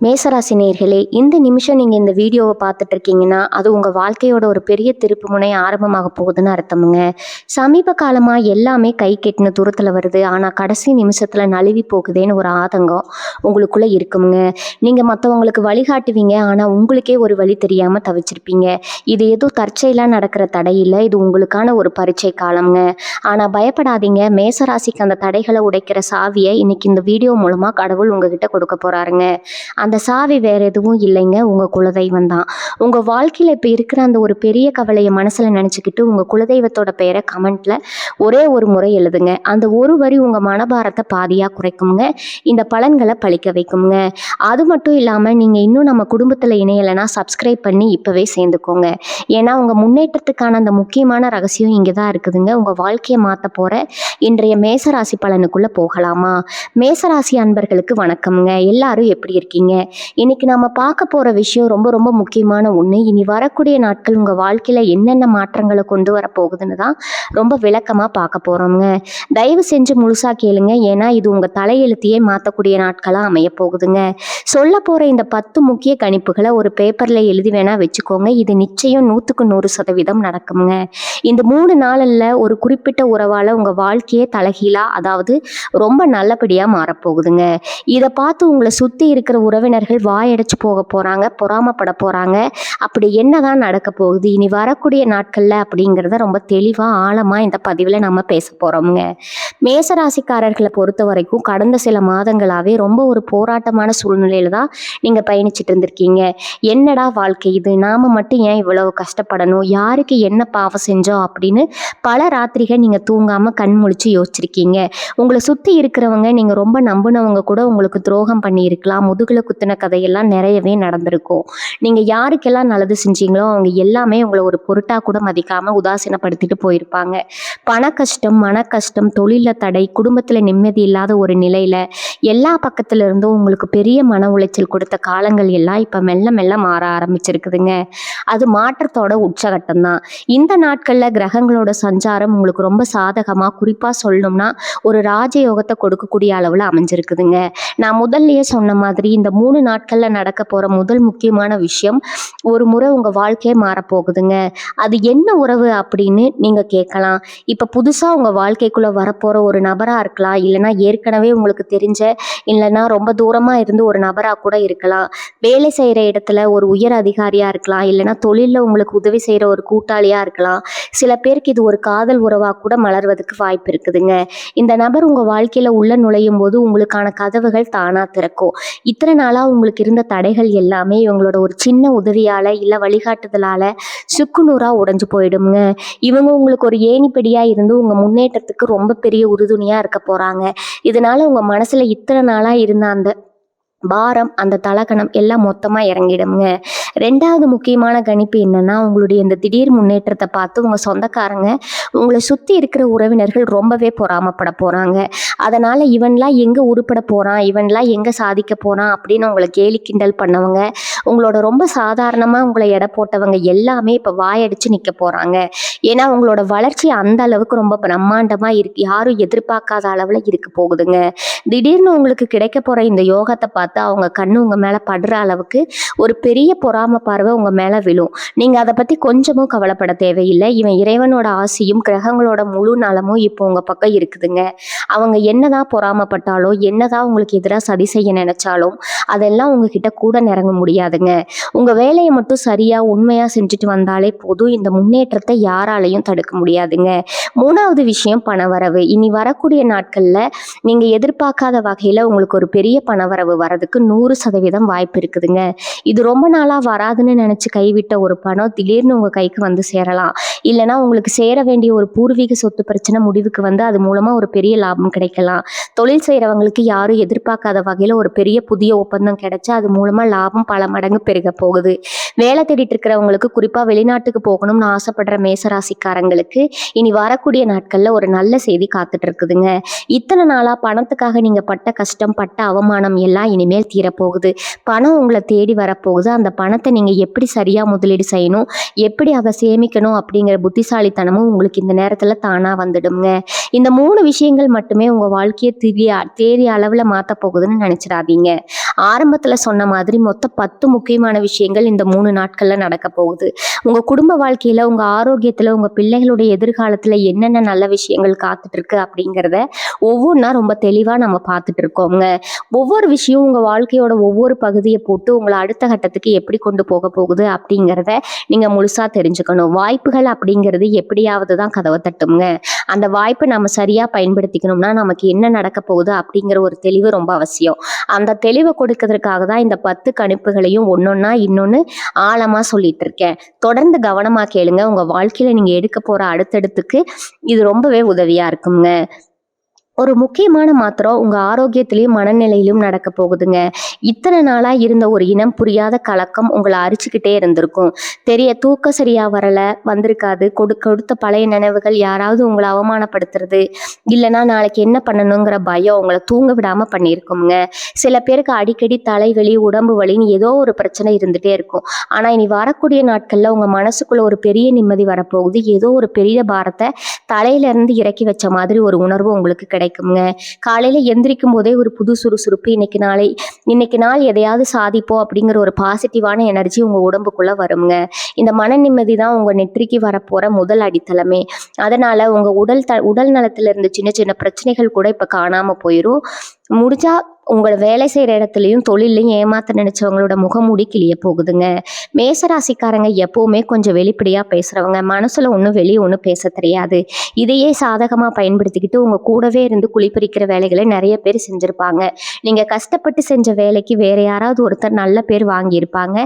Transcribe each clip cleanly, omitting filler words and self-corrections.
மேசராசி நேயர்களே, இந்த நிமிஷம் நீங்க இந்த வீடியோவை பார்த்துட்டு இருக்கீங்கன்னா அது உங்க வாழ்க்கையோட ஒரு பெரிய திருப்பு முனை ஆரம்பமாக போகுதுன்னு அர்த்தமுங்க. சமீப காலமா எல்லாமே கை கெட்டின தூரத்துல வருது, ஆனா கடைசி நிமிஷத்துல நழுவி போகுதேன்னு ஒரு ஆதங்கம் உங்களுக்குள்ள இருக்குங்க. நீங்க மற்றவங்களுக்கு வழிகாட்டுவீங்க, ஆனா உங்களுக்கே ஒரு வழி தெரியாம தவிச்சிருப்பீங்க. இது ஏதோ தற்செயலா நடக்கிற தடை இல்லை, இது உங்களுக்கான ஒரு பரீட்சை காலம்ங்க. ஆனா பயப்படாதீங்க, மேசராசிக்கு அந்த தடைகளை உடைக்கிற சாவியை இன்னைக்கு இந்த வீடியோ மூலமா கடவுள் உங்ககிட்ட கொடுக்க போறாருங்க. அந்த சாவி வேற எதுவும் இல்லைங்க, உங்க குலதெய்வம் தான். உங்க வாழ்க்கையில இப்ப இருக்கிற அந்த ஒரு பெரிய கவலையை மனசுல நினைச்சுக்கிட்டு உங்க குலதெய்வத்தோட பெயரை கமெண்ட்ல ஒரே ஒரு முறை எழுதுங்க. அந்த ஒரு வரி உங்க மனபாரத்தை பாதியா குறைக்குங்க, இந்த பலன்களை பழிக்க வைக்குங்க. அது மட்டும் இல்லாம நீங்க இன்னும் நம்ம குடும்பத்துல இணையலைன்னா சப்ஸ்கிரைப் பண்ணி இப்பவே சேர்ந்துக்கோங்க. ஏன்னா உங்க முன்னேற்றத்துக்கான அந்த முக்கியமான ரகசியம் இங்கதான் இருக்குதுங்க. உங்க வாழ்க்கையை மாத்த போற இன்றைய மேசராசி பலனுக்குள்ள போகலாமா? மேசராசி அன்பர்களுக்கு வணக்கம்ங்க. எல்லாரும் எப்படி இருக்கீங்க? இன்னைக்கு நம்ம பார்க்க போற விஷயம் ரொம்ப ரொம்ப முக்கியமான ஒண்ணு. இனி வரக்கூடிய நாட்கள் உங்க வாழ்க்கையில என்னென்ன மாற்றங்களை கொண்டு வர போகுதுன்னு தான் ரொம்ப விளக்கமா பார்க்க போறோம்ங்க. தயவு செஞ்சு முழுசா கேளுங்க, ஏன்னா இது உங்க தலையெழுத்தையே மாற்றக்கூடிய நாட்களா அமைய போகுதுங்க. சொல்ல போற இந்த 10 முக்கிய கணிப்புகளை ஒரு பேப்பர்ல எழுதி வேணா வச்சுக்கோங்க. இது நிச்சயம் 100% நடக்குங்க. இந்த 3 நாளில் ஒரு குறிப்பிட்ட உறவால உங்க வாழ்க்கையே தலைகீழா, அதாவது ரொம்ப நல்லபடியா மாறப்போகுதுங்க. இதை பார்த்து உங்களை சுத்தி இருக்கிற உறவினர்கள் வாயடைச்சு போக போறாங்க, பொறாமப்பட போறாங்க. அப்படி என்னதான் நடக்க போகுது இனி வரக்கூடிய நாட்கள்ல அப்படிங்கிறத ரொம்ப தெளிவா ஆழமா இந்த பதிவுல நம்ம பேச போறோம்ங்க. மேசராசிக்காரர்களை பொறுத்த வரைக்கும் கடந்த சில மாதங்களாவே ரொம்ப ஒரு போராட்டமான சூழ்நிலையில தான் நீங்க பயணிச்சுட்டு இருந்திருக்கீங்க. என்னடா வாழ்க்கை இது, நாம மட்டும் ஏன் இவ்வளவு கஷ்டப்படணும், யாருக்கு என்ன பாவம் செஞ்சோம் அப்படின்னு பல ராத்திரிகள் நீங்க தூங்காம கண் முழிச்சு யோசிச்சிருக்கீங்க. உங்களை சுத்தி இருக்கிறவங்க, நீங்க ரொம்ப நம்பினவங்க கூட உங்களுக்கு துரோகம் பண்ணி இருக்கலாம். முதுகுல குத்தின கதையெல்லாம் நிறையவே நடந்திருக்கும். நீங்க யாருக்கெல்லாம் நல்லது செஞ்சீங்களோ அவங்க எல்லாமே உங்களை ஒரு பொருட்டா கூட மதிக்காம உதாசீனப்படுத்திட்டு போயிருப்பாங்க. பண கஷ்டம், மன கஷ்டம், தொழில தடை, குடும்பத்துல நிம்மதி இல்லாத ஒரு நிலையில எல்லா பக்கத்துல இருந்தும் உங்களுக்கு பெரிய மன உளைச்சல் கொடுத்த காலங்கள் எல்லாம் இப்ப மெல்ல மெல்ல மாற ஆரம்பிச்சிருக்குதுங்க. அது மாற்றத்தோட உச்சகட்டம் தான். இந்த நாட்கள்ல கிரகங்களோட சஞ்சாரம் உங்களுக்கு ரொம்ப சாதகமா, குறிப்பா சொல்லணும்னா ஒரு ராஜயோகத்தை கொடுக்கக்கூடிய அளவுல அமைஞ்சிருக்குதுங்க. நான் முதல்லயே சொன்ன மாதிரி இந்த 3 நாட்கள்ல நடக்க போற முதல் முக்கியமான விஷயம், ஒரு முறை உங்க வாழ்க்கையே மாறப்போகுதுங்க. அது என்ன உறவு அப்படின்னு நீங்க கேட்கலாம். இப்ப புதுசா உங்க வாழ்க்கைக்குள்ள வரப்போற ஒரு நபரா இருக்கலாம், இல்லைன்னா ஏற்கனவே உங்களுக்கு தெரிஞ்ச, இல்லைன்னா ரொம்ப தூரமா இருந்து ஒரு நபரா கூட இருக்கலாம். வேலை செய்யற இடத்துல ஒரு உயர் அதிகாரியா இருக்கலாம், இல்லைன்னா தொழில்ல உங்களுக்கு உதவி செய்யற ஒரு கூட்டாளியா இருக்கலாம். சில பேருக்கு இது ஒரு காதல் உறவா கூட மலர்வதற்கு வாய்ப்பு இருக்குதுங்க. இந்த நபர் உங்க வாழ்க்கையில உள்ள நுழையும் போது உங்களுக்கான கதவுகள் தானா திறக்கும். இத்தனை நாளா உங்களுக்கு இருந்த தடைகள் எல்லாமே இவங்களோட ஒரு சின்ன உதவியால இல்ல வழிகாட்டுதலால சுக்குநூறா உடைஞ்சு போயிடுங்க. இவங்க உங்களுக்கு ஒரு ஏணிப்படியா இருந்து உங்க முன்னேற்றத்துக்கு ரொம்ப பெரிய உறுதுணையா இருக்க போறாங்க. இதனால உங்க மனசுல இத்தனை நாளா இருந்த அந்த பாரம், அந்த தலகணம் எல்லாம் மொத்தமா இறங்கிடுங்க. 2வது முக்கியமான கணிப்பு என்னன்னா, உங்களுடைய இந்த திடீர் முன்னேற்றத்தை பார்த்து உங்க சொந்தக்காரங்க, உங்களை சுத்தி இருக்கிற உறவினர்கள் ரொம்பவே பொறாமப்பட போறாங்க. அதனால இவன்லாம் எங்க உருப்பட போறான், இவன்லாம் எங்க சாதிக்க போறான் அப்படின்னு உங்களை கேலி கிண்டல் பண்ணவங்க, உங்களோட ரொம்ப சாதாரணமா உங்களை எடை போட்டவங்க எல்லாமே இப்ப வாயடிச்சு நிக்க போறாங்க. ஏன்னா உங்களோட வளர்ச்சி அந்த அளவுக்கு ரொம்ப பிரம்மாண்டமா இருக்கு, யாரும் எதிர்பார்க்காத அளவுல இருக்க போகுதுங்க. திடீர்னு உங்களுக்கு கிடைக்க போற இந்த யோகத்தை பார்த்து அவங்க கண்ணு உங்க மேல படுற அளவுக்கு ஒரு பெரிய பொறாம பார்வை உங்க மேல விழும். நீங்க அதை பத்தி கொஞ்சமும் கவலைப்பட தேவையில்லை. இவன் இறைவனோட ஆசையும் கிரகங்களோட முழு நலமும் இப்போ உங்க பக்கம் இருக்குதுங்க. அவங்க என்னதான் பொறாமப்பட்டாலோ, என்னதான் உங்களுக்கு எதிராக சதி செய்ய நினைச்சாலும் அதெல்லாம் உங்ககிட்ட கூட நெருங்க முடியாதுங்க. உங்க வேலையை மட்டும் சரியா உண்மையா செஞ்சுட்டு வந்தாலே போதும், இந்த முன்னேற்றத்தை யாராலையும் தடுக்க முடியாதுங்க. 3வது விஷயம் பணவரவு. இனி வரக்கூடிய நாட்கள்ல நீங்க எதிர்பார்க்காத வகையில உங்களுக்கு ஒரு பெரிய பணவரவு வரதுக்கு 100% வாய்ப்பு இருக்குதுங்க. இது ரொம்ப நாளா வராதுன்னு நினைச்சு கைவிட்ட ஒரு பணம் திடீர்னு உங்க கைக்கு வந்து சேரலாம். இல்லைன்னா உங்களுக்கு சேர வேண்டிய ஒரு பூர்வீக சொத்து பிரச்சனை முடிவுக்கு வந்து அது மூலமா ஒரு பெரிய லாபம் கிடைக்கலாம். தொழில் செய்யறவங்களுக்கு யாரும் எதிர்பார்க்காத வகையில ஒரு பெரிய புதிய ஒப்பந்தம் கிடைச்சா அது மூலமா லாபம் பல மடங்கு மடங்கு பெருக போகுது. வேலை தேடிட்டு இருக்கிறவங்களுக்கு, குறிப்பாக வெளிநாட்டுக்கு போகணும்னு ஆசைப்படுற மேசராசிக்காரங்களுக்கு இனி வரக்கூடிய நாட்களில் ஒரு நல்ல செய்தி காத்துட்டு இருக்குதுங்க. இத்தனை நாளாக பணத்துக்காக நீங்கள் பட்ட கஷ்டம், பட்ட அவமானம் எல்லாம் இனிமேல் தீரப்போகுது. பணம் உங்களை தேடி வரப்போகுது. அந்த பணத்தை நீங்கள் எப்படி சரியாக முதலீடு செய்யணும், எப்படி அதை சேமிக்கணும் அப்படிங்கிற புத்திசாலித்தனமும் உங்களுக்கு இந்த நேரத்தில் தானாக வந்துடுங்க. இந்த 3 விஷயங்கள் மட்டுமே உங்கள் வாழ்க்கையை தேறிய அளவில் மாற்ற போகுதுன்னு நினச்சிடாதீங்க. ஆரம்பத்தில் சொன்ன மாதிரி மொத்தம் 10 முக்கியமான விஷயங்கள் இந்த 3 நாட்களில் நடக்க போகுது. உங்கள் குடும்ப வாழ்க்கையில், உங்கள் ஆரோக்கியத்தில், உங்கள் பிள்ளைகளுடைய எதிர்காலத்தில் என்னென்ன நல்ல விஷயங்கள் காத்துட்ருக்கு அப்படிங்கிறத ஒவ்வொன்றா ரொம்ப தெளிவாக நம்ம பார்த்துட்டு இருக்கோங்க. ஒவ்வொரு விஷயம் உங்கள் வாழ்க்கையோட ஒவ்வொரு பகுதியை போட்டு உங்களை அடுத்த கட்டத்துக்கு எப்படி கொண்டு போக போகுது அப்படிங்கிறத நீங்கள் முழுசாக தெரிஞ்சுக்கணும். வாய்ப்புகள் அப்படிங்கிறது எப்படியாவது தான் கதவை தட்டுங்க. அந்த வாய்ப்பை நம்ம சரியாக பயன்படுத்திக்கணும்னா நமக்கு என்ன நடக்க போகுது அப்படிங்கிற ஒரு தெளிவு ரொம்ப அவசியம். அந்த தெளிவை கொடுக்கறதுக்காக தான் இந்த 10 கணிப்புகளையும் ஒன்னொன்னா இன்னொன்று ஆழமாக சொல்லிட்டு இருக்கேன். தொடர்ந்து கவனமாக கேளுங்க. உங்கள் வாழ்க்கையில் நீங்கள் எடுக்க போகிற அடுத்தடுத்துக்கு இது ரொம்பவே உதவியாக இருக்குங்க. ஒரு முக்கியமான மாற்றம் உங்கள் ஆரோக்கியத்திலையும் மனநிலையிலும் நடக்க போகுதுங்க. இத்தனை நாளாக இருந்த ஒரு இனம் புரியாத கலக்கம் உங்களை அரிச்சுக்கிட்டே இருந்திருக்கும். தூக்கம் சரியாக வந்திருக்காது. கொடுத்த பழைய நினைவுகள், யாராவது உங்களை அவமானப்படுத்துறது, இல்லைன்னா நாளைக்கு என்ன பண்ணணுங்கிற பயம் உங்களை தூங்க விடாமல் பண்ணியிருக்குங்க. சில பேருக்கு அடிக்கடி தலைவலி, உடம்பு வலின்னு ஏதோ ஒரு பிரச்சனை இருந்துகிட்டே இருக்கும். ஆனால் இனி வரக்கூடிய நாட்களில் உங்கள் மனசுக்குள்ள ஒரு பெரிய நிம்மதி வரப்போகுது. ஏதோ ஒரு பெரிய பாரத்தை தலையிலேருந்து இறக்கி வச்ச மாதிரி ஒரு உணர்வு உங்களுக்கு கிடைக்குங்க. காலையில் எந்திரிக்கும் போதே ஒரு புது சுறுசுறுப்பு, இன்னைக்கு நாள் எதையாவது சாதிப்போம் அப்படிங்கிற ஒரு பாசிட்டிவான எனர்ஜி உங்கள் உடம்புக்குள்ளே வருங்க. இந்த மன நிம்மதி தான் உங்கள் நெற்றிக்கு வரப்போகிற முதல் அடித்தளமே. அதனால் உங்கள் உடல் நலத்தில் இருந்து சின்ன சின்ன பிரச்சனைகள் கூட இப்போ காணாமல் போயிடும். முடிஞ்சா உங்களை வேலை செய்கிற இடத்துலையும் தொழிலையும் ஏமாத்த நினைச்சவங்களோட முகமூடி கிளிய போகுதுங்க. மேசராசிக்காரங்க எப்பவுமே கொஞ்சம் வெளிப்படையாக பேசுகிறவங்க, மனசில் ஒன்றும் வெளியே ஒன்றும் பேச தெரியாது. இதையே சாதகமாக பயன்படுத்திக்கிட்டு உங்கள் கூடவே இருந்து குளிப்பறிக்கிற வேலைகளை நிறைய பேர் செஞ்சுருப்பாங்க. நீங்கள் கஷ்டப்பட்டு செஞ்ச வேலைக்கு வேற யாராவது ஒருத்தர் நல்ல பேர் வாங்கியிருப்பாங்க.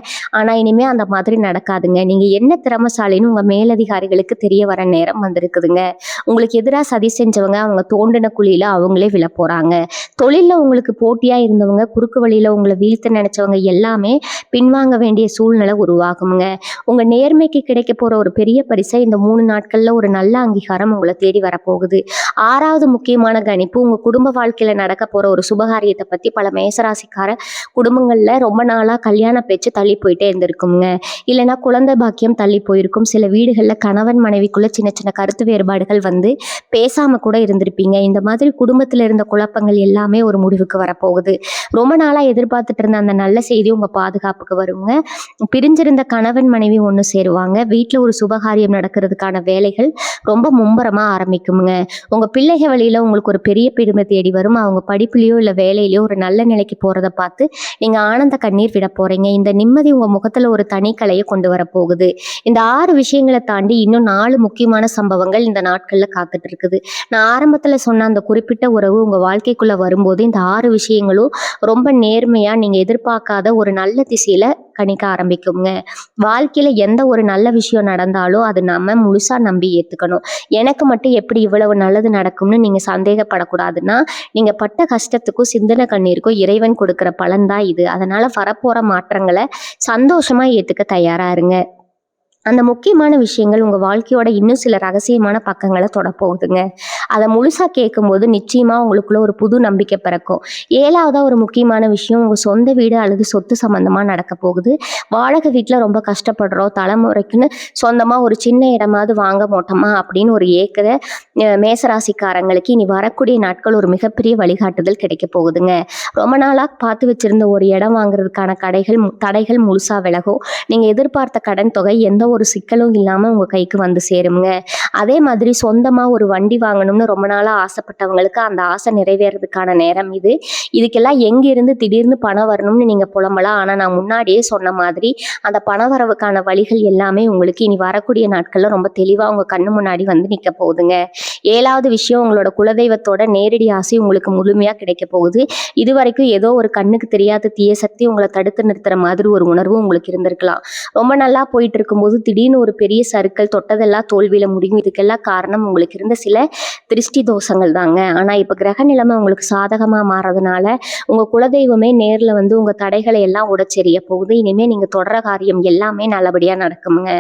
ஆனால் இனிமேல் அந்த மாதிரி நடக்காதுங்க. நீங்கள் என்ன திறமசாலின்னு உங்கள் மேலதிகாரிகளுக்கு தெரிய வர நேரம் வந்திருக்குதுங்க. உங்களுக்கு எதிராக சதி செஞ்சவங்க அவங்க தோண்டின குழியில் அவங்களே விழ போகிறாங்க. தொழிலில் உங்களுக்கு போட்டியாக இருந்தவங்க, குறுக்கு வழியில் உங்களை வீழ்த்த நினச்சவங்க எல்லாமே பின்வாங்க வேண்டிய சூழ்நிலை உருவாகுங்க. உங்கள் நேர்மைக்கு கிடைக்க போகிற ஒரு பெரிய பரிசை இந்த 3 நாட்களில் ஒரு நல்ல அங்கீகாரம் உங்களை தேடி வரப்போகுது. 6வது முக்கியமான கணிப்பு, உங்கள் குடும்ப வாழ்க்கையில் நடக்க போகிற ஒரு சுபகாரியத்தை பற்றி பல மேசராசிக்கார குடும்பங்களில் ரொம்ப நாளாக கல்யாண பேச்சு தள்ளி போயிட்டே இருந்திருக்குங்க. இல்லைன்னா குழந்தை பாக்கியம் தள்ளி போயிருக்கும். சில வீடுகளில் கணவன் மனைவிக்குள்ள சின்ன சின்ன கருத்து வேறுபாடுகள் வந்து பேசாமல் கூட இருந்திருப்பீங்க. இந்த மாதிரி குடும்பத்தில் இருந்த குழப்பங்கள் எல்லாமே ஒரு முடிவுக்கு வரப்போகுது. ரொம்ப நாளாக எதிர்பார்த்துட்டு இருந்த அந்த நல்ல செய்தி உங்கள் பாதுகாப்புக்கு வருங்க. பிரிஞ்சிருந்த கணவன் மனைவி ஒன்று சேருவாங்க. வீட்டில் ஒரு சுபகாரியம் நடக்கிறதுக்கான வேலைகள் ரொம்ப மும்பரமாக ஆரம்பிக்குங்க. உங்கள் பிள்ளைகள் வழியில் உங்களுக்கு ஒரு பெரிய பெருமை தேடி வரும். அவங்க படிப்புலையோ இல்லை வேலையிலையோ ஒரு நல்ல நிலைக்கு போகிறத பார்த்து நீங்கள் ஆனந்த கண்ணீர் விட போகிறீங்க. இந்த நிம்மதி உங்கள் முகத்தில் ஒரு தனி கலையை கொண்டு வரப்போகுது. இந்த 6 விஷயங்களை தாண்டி இன்னும் 4 முக்கியமான சம்பவங்கள் இந்த நாட்களில் காத்துட்டு இருக்குது. நான் ஆரம்பத்தில் சொன்ன அந்த குறிப்பிட்ட உறவு உங்கள் வாழ்க்கைக்குள்ளே வரும்போது இந்த 6 விஷயங்களும் ரொம்ப நேர்மையாக நீங்கள் எதிர்பார்க்காத ஒரு நல்ல திசையில் கணிக்க ஆரம்பிக்குங்க. வாழ்க்கையில் எந்த ஒரு நல்ல விஷயம் நடந்தாலும் அது நம்ம முழுசாக நம்பி ஏற்றுக்கணும். எனக்கு மட்டும் எப்படி இவ்வளவு நல்லது நடக்கும்னு நீங்கள் சந்தேகப்படக்கூடாதுன்னா, நீங்கள் பட்ட கஷ்டத்துக்கும் சிந்தனை கண்ணீருக்கும் இறைவன் கொடுக்குற பலன் தான் இது. அதனால் வரப்போகிற மாற்றங்களை சந்தோஷமாக ஏற்றுக்க தயாராக இருங்க. அந்த முக்கியமான விஷயங்கள் உங்கள் வாழ்க்கையோட இன்னும் சில ரகசியமான பக்கங்களை தொடப்போகுதுங்க. அதை முழுசாக கேட்கும்போது நிச்சயமாக உங்களுக்குள்ள ஒரு புது நம்பிக்கை பிறக்கும். 7வதாக ஒரு முக்கியமான விஷயம், உங்கள் சொந்த வீடு அல்லது சொத்து சம்மந்தமாக நடக்க போகுது. வாடகை வீட்டில் ரொம்ப கஷ்டப்படுறோம், தலைமுறைக்குன்னு சொந்தமாக ஒரு சின்ன இடமாவது வாங்க மாட்டோமா அப்படின்னு ஒரு ஏக்கத மேசராசிக்காரங்களுக்கு இனி வரக்கூடிய நாட்கள் ஒரு மிகப்பெரிய வழிகாட்டுதல் கிடைக்க போகுதுங்க. ரொம்ப நாளாக பார்த்து வச்சுருந்த ஒரு இடம் வாங்குறதுக்கான தடைகள் முழுசாக விலகும். நீங்கள் எதிர்பார்த்த கடன் தொகை எந்த ஒரு சிக்கலும் இல்லாமல் உங்கள் கைக்கு வந்து சேருங்க. அதே மாதிரி சொந்தமாக ஒரு வண்டி வாங்கணும்னு ரொம்ப நாளாக ஆசைப்பட்டவங்களுக்கு அந்த ஆசை நிறைவேறதுக்கான நேரம் இது. இதுக்கெல்லாம் எங்கேருந்து திடீர்னு பணம் வரணும்னு நீங்கள் புலம்பலாம். ஆனால் நான் முன்னாடியே சொன்ன மாதிரி அந்த பண வரவுக்கான வழிகள் எல்லாமே உங்களுக்கு இனி வரக்கூடிய நாட்களில் ரொம்ப தெளிவாக உங்கள் கண்ணு முன்னாடி வந்து நிற்க போகுதுங்க. 7வது விஷயம், உங்களோட குலதெய்வத்தோட நேரடி ஆசை உங்களுக்கு முழுமையாக கிடைக்க போகுது. இது வரைக்கும் ஏதோ ஒரு கண்ணுக்கு தெரியாத தீய சக்தி உங்களை தடுத்து நிறுத்துற மாதிரி ஒரு உணர்வு உங்களுக்கு இருந்திருக்கலாம். ரொம்ப நல்லா போயிட்டு இருக்கும்போது திடீர்னு ஒரு பெரிய சறுக்கல், தொட்டதெல்லாம் தோல்வியில் முடியும். இதுக்கெல்லாம் காரணம் உங்களுக்கு இருந்த சில திருஷ்டி தோஷங்கள் தாங்க. ஆனா இப்ப கிரக நிலைமை உங்களுக்கு சாதகமா மாறதுனால உங்க குலதெய்வமே நேர்ல வந்து உங்க தடைகளை எல்லாம் உடைச்செறிய போகுது. இனிமே நீங்க தொடர காரியம் எல்லாமே நல்லபடியா நடக்குமுங்க.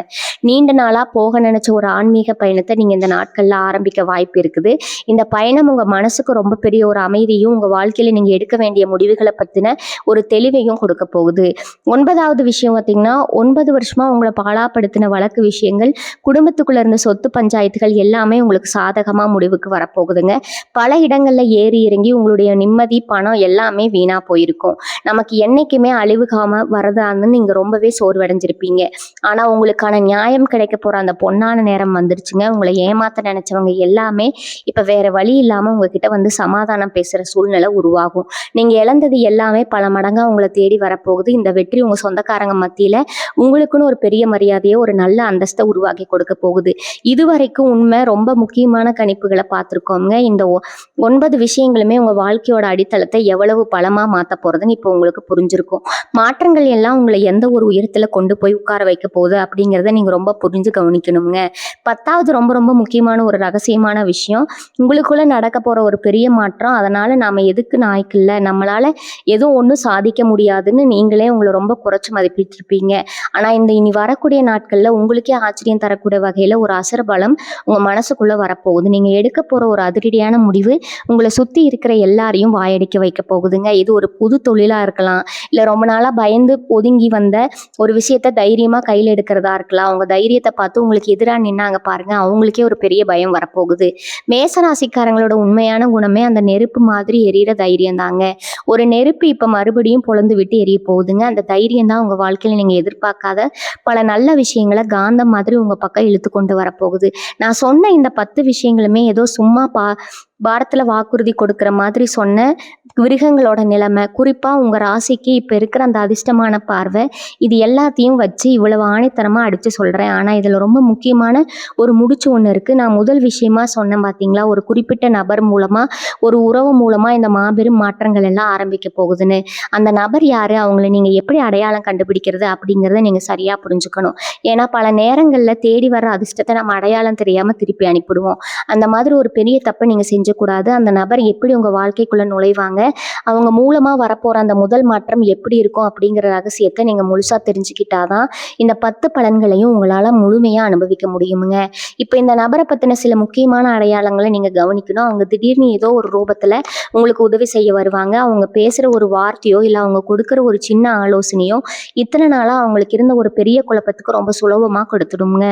நீண்ட நாளா போக நினைச்ச ஒரு ஆன்மீக பயணத்தை நீங்க இந்த நாட்கள்ல ஆரம்பிக்க வாய்ப்பு இருக்குது. இந்த பயணம் உங்க மனசுக்கு ரொம்ப பெரிய ஒரு அமைதியும், உங்க வாழ்க்கையில நீங்க எடுக்க வேண்டிய முடிவுகளை பத்தின ஒரு தெளிவையும் கொடுக்க போகுது. 9வது விஷயம் பார்த்தீங்கன்னா, 9 வருஷமா உங்களை பாழாப்படுத்தின வழக்கு விஷயங்கள், குடும்பத்துக்குள்ள இருந்த சொத்து பஞ்சாயத்துகள் எல்லாமே உங்களுக்கு சாதகமா முடிவுக்கு வரப்போகுதுங்க. பல இடங்கள்ல ஏறி இறங்கி உங்களுடைய நிம்மதி, பணம் எல்லாமே வீணா போயிருக்கும். நமக்கு என்னைக்குமே அழிவுகாம வரதான்னு நீங்க ரொம்பவே சோர்வடைஞ்சிருப்பீங்க. ஆனா உங்களுக்கான நியாயம் கிடைக்க போற அந்த பொன்னான நேரம் வந்துருச்சுங்க. உங்களை ஏமாத்த நினைச்சவங்க எல்லாமே இப்ப வேற வழி இல்லாம உங்ககிட்ட வந்து சமாதானம் பேசுற சூழ்நிலை உருவாகும். நீங்க இழந்தது எல்லாமே பல மடங்கா உங்களை தேடி வரப்போகுது. இந்த வெற்றி உங்க சொந்தக்காரங்க மத்தியில உங்களுக்குன்னு ஒரு பெரிய மரியாதையை, ஒரு நல்ல அந்தஸ்தை உருவாக்கி கொடுக்க போகுது. இதுவரைக்கும் உண்மை ரொம்ப முக்கியமான கணிப்புகளை பார்த்துருக்கோங்க. இந்த 9 விஷயங்களுமே உங்க வாழ்க்கையோட அடித்தளத்தை எவ்வளவு பலமா மாத்த போறதுன்னு இப்போ உங்களுக்கு புரிஞ்சிருக்கும். மாற்றங்கள் எல்லாம் உங்களை எந்த ஒரு உயரத்துல கொண்டு போய் உட்கார வைக்க போகுது அப்படிங்கிறத நீங்க ரொம்ப புரிஞ்சு கவனிக்கணுங்க. 10வது ரொம்ப ரொம்ப முக்கியமான ஒரு ரகசியமான விஷயம், உங்களுக்குள்ள நடக்க போற ஒரு பெரிய மாற்றம். அதனால நாம எதுக்கு நாய்க்கு இல்லை, நம்மளால எதுவும் ஒன்றும் சாதிக்க முடியாதுன்னு நீங்களே உங்களை ரொம்ப குறைச்சு மதிப்பிட்டு இருப்பீங்க. ஆனா இந்த இனி வரக்கூடிய நாட்கள்ல உங்களுக்கே ஆச்சரியம் தரக்கூடிய வகையில ஒரு அசர பலம் உங்க மனசுக்குள்ள வரப்போகுது. நீங்க எடுக்க போற ஒரு அதிரடியான முடிவு உங்களை சுத்தி இருக்கிற எல்லாரையும் வாயடிக்க வைக்க போகுதுங்க. இது ஒரு புது தொழிலா இருக்கலாம், இல்ல ரொம்ப நாளா பயந்து ஒதுங்கி வந்த ஒரு விஷயத்த தைரியமா கையில் எடுக்கிறதா இருக்கலாம். அவங்க தைரியத்தை பார்த்து உங்களுக்கு எதிராக நின்னாங்க பாருங்க, அவங்களுக்கே ஒரு பெரிய பயம் வரப்போகுது. மேசராசிக்காரங்களோட உண்மையான குணமே அந்த நெருப்பு மாதிரி எரியிற தைரியம் தாங்க. ஒரு நெருப்பு இப்ப மறுபடியும் பொழந்து விட்டு எரிய போகுதுங்க. அந்த தைரியம் தான் உங்க வாழ்க்கையில நீங்க எதிர்பார்க்காத பல நல்ல விஷயங்களை காந்தம் மாதிரி உங்க பக்கம் இழுத்து கொண்டு வரப்போகுது. நான் சொன்ன இந்த 10 விஷயங்களுமே ஏதோ சும்மா பாரத்துல வாக்குறுதி கொடுக்குற மாதிரி சொன்ன விருகங்களோட நிலைமை, குறிப்பா உங்க ராசிக்கு இப்ப இருக்கிற அந்த அதிர்ஷ்டமான பார்வை, இது எல்லாத்தையும் வச்சு இவ்வளவு ஆணித்தரமா அடிச்சு சொல்றேன். ஆனா இதுல ரொம்ப முக்கியமான ஒரு முடிச்சு ஒண்ணு இருக்கு. நான் முதல் விஷயமா சொன்னேன் பாத்தீங்களா, ஒரு குறிப்பிட்ட நபர் மூலமா, ஒரு உறவு மூலமா இந்த மாபெரும் மாற்றங்கள் எல்லாம் ஆரம்பிக்க போகுதுன்னு. அந்த நபர் யாரு, அவங்களை நீங்க எப்படி அடையாளம் கண்டுபிடிக்கிறது அப்படிங்கிறத நீங்க சரியா புரிஞ்சுக்கணும். ஏன்னா பல நேரங்கள்ல தேடி வர அதிர்ஷ்டத்தை நம்ம அடையாளம் தெரியாம திருப்பி அனுப்பிடுவோம். அந்த மாதிரி ஒரு பெரிய தப்பை நீங்க செஞ்சக்கூடாது. அந்த நபர் எப்படி உங்க வாழ்க்கைக்குள்ள நுழைவாங்க, அவங்க மூலமா வரப்போற அந்த முதல் மாற்றம் எப்படி இருக்கும் அப்படிங்கிற ரகசியத்தை நீங்க முழுசா தெரிஞ்சுக்கிட்டாதான் இந்த 10 பலன்களையும் உங்களால முழுமையா அனுபவிக்க முடியுமுங்க. இப்ப இந்த நபரை பத்தின சில முக்கியமான அடையாளங்களை நீங்க கவனிக்கணும். அவங்க திடீர்னு ஏதோ ஒரு ரூபத்துல உங்களுக்கு உதவி செய்ய வருவாங்க. அவங்க பேசுற ஒரு வார்த்தையோ இல்ல அவங்க கொடுக்குற ஒரு சின்ன ஆலோசனையோ இத்தனை நாளா அவங்களுக்கு இருந்த ஒரு பெரிய குழப்பத்துக்கு ரொம்ப சுலபமா கொடுத்துடுங்க.